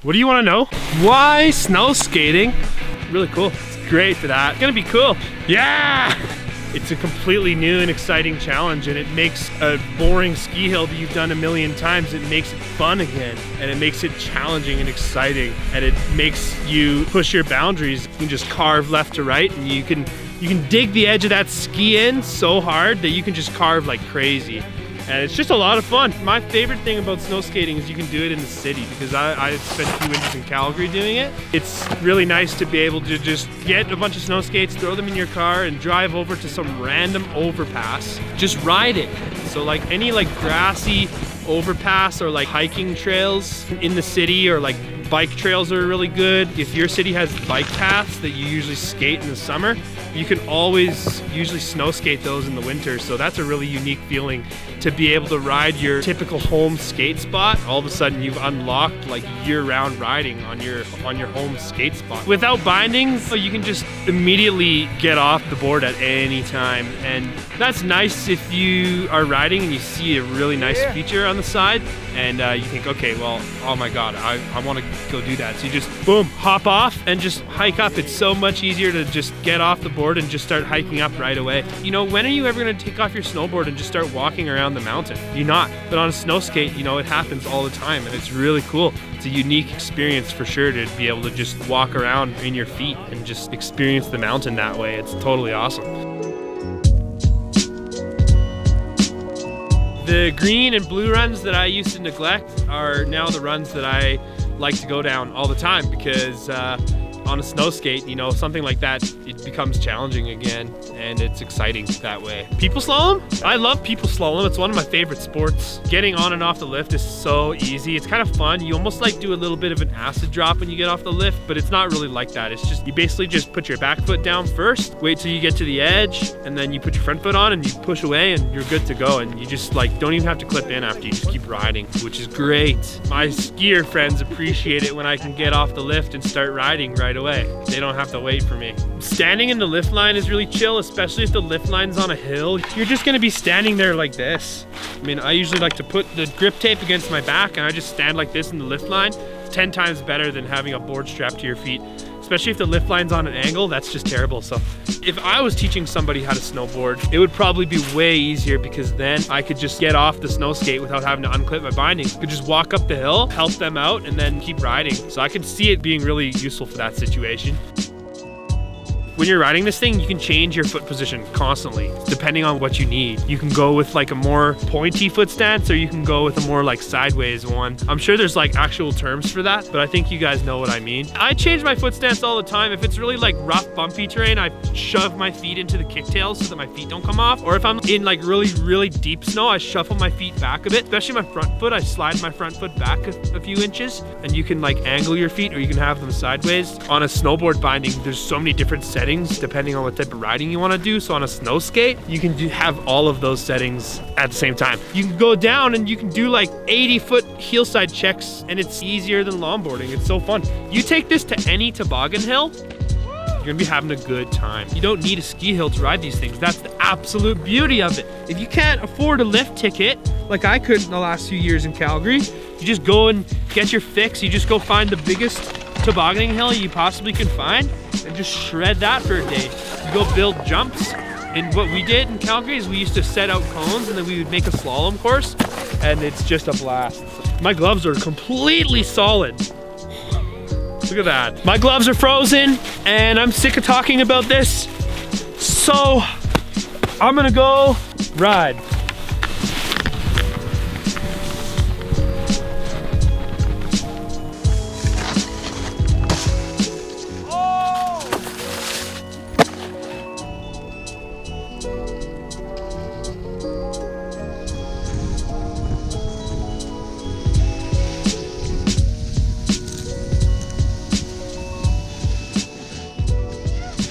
What do you want to know? Why snow skating? Really cool. It's great for that. It's gonna be cool. Yeah! It's a completely new and exciting challenge, and it makes a boring ski hill that you've done a million times, it makes it fun again, and it makes it challenging and exciting, and it makes you push your boundaries. You can just carve left to right, and you can dig the edge of that ski in so hard that you can just carve like crazy. And it's just a lot of fun. My favorite thing about snow skating is you can do it in the city, because I spent a few winters in Calgary doing it. It's really nice to be able to just get a bunch of snow skates, throw them in your car, and drive over to some random overpass. Just ride it. So like any like grassy overpass or like hiking trails in the city, or like bike trails are really good. If your city has bike paths that you usually skate in the summer, you can always usually snow skate those in the winter. So that's a really unique feeling, to be able to ride your typical home skate spot. All of a sudden you've unlocked like year-round riding on your home skate spot. Without bindings, you can just immediately get off the board at any time. And that's nice if you are riding and you see a really nice feature on the side, and you think, okay, well, oh my God, I want to go do that. So you just, boom, hop off and just hike up. It's so much easier to just get off the board and just start hiking up right away. You know, when are you ever gonna take off your snowboard and just start walking around the mountain? You're not. But on a snow skate, you know, it happens all the time, and it's really cool. It's a unique experience for sure, to be able to just walk around in your feet and just experience the mountain that way. It's totally awesome. The green and blue runs that I used to neglect are now the runs that I like to go down all the time, because on a snow skate, you know, something like that, it becomes challenging again, and it's exciting that way. People slalom? I love people slalom. It's one of my favorite sports. Getting on and off the lift is so easy. It's kind of fun. You almost like do a little bit of an acid drop when you get off the lift, but it's not really like that. It's just, you basically just put your back foot down first, wait till you get to the edge, and then you put your front foot on and you push away and you're good to go. And you just like, don't even have to clip in after, you just keep riding, which is great. My skier friends appreciate it when I can get off the lift and start riding right away. They don't have to wait for me. Standing in the lift line is really chill, especially if the lift line's on a hill. You're just gonna be standing there like this. I mean, I usually like to put the grip tape against my back, and I just stand like this in the lift line. 10 times better than having a board strapped to your feet. Especially if the lift line's on an angle, that's just terrible. So if I was teaching somebody how to snowboard, it would probably be way easier, because then I could just get off the snow skate without having to unclip my bindings. I could just walk up the hill, help them out, and then keep riding. So I could see it being really useful for that situation. When you're riding this thing, you can change your foot position constantly, depending on what you need. You can go with like a more pointy foot stance, or you can go with a more like sideways one. I'm sure there's like actual terms for that, but I think you guys know what I mean. I change my foot stance all the time. If it's really like rough, bumpy terrain, I shove my feet into the kicktails so that my feet don't come off. Or if I'm in like really, really deep snow, I shuffle my feet back a bit, especially my front foot. I slide my front foot back a few inches, and you can like angle your feet, or you can have them sideways. On a snowboard binding, there's so many different settings depending on what type of riding you want to do. So on a snow skate, you can have all of those settings at the same time. You can go down and you can do like 80-foot heel side checks, and it's easier than longboarding. It's so fun. You take this to any toboggan hill, you're gonna be having a good time. You don't need a ski hill to ride these things. That's the absolute beauty of it. If you can't afford a lift ticket, like I could in the last few years in Calgary, you just go and get your fix. You just go find the biggest tobogganing hill you possibly can find and just shred that for a day. You go build jumps. And what we did in Calgary is we used to set out cones, and then we would make a slalom course, and it's just a blast. My gloves are completely solid. Look at that. My gloves are frozen, and I'm sick of talking about this. So I'm gonna go ride.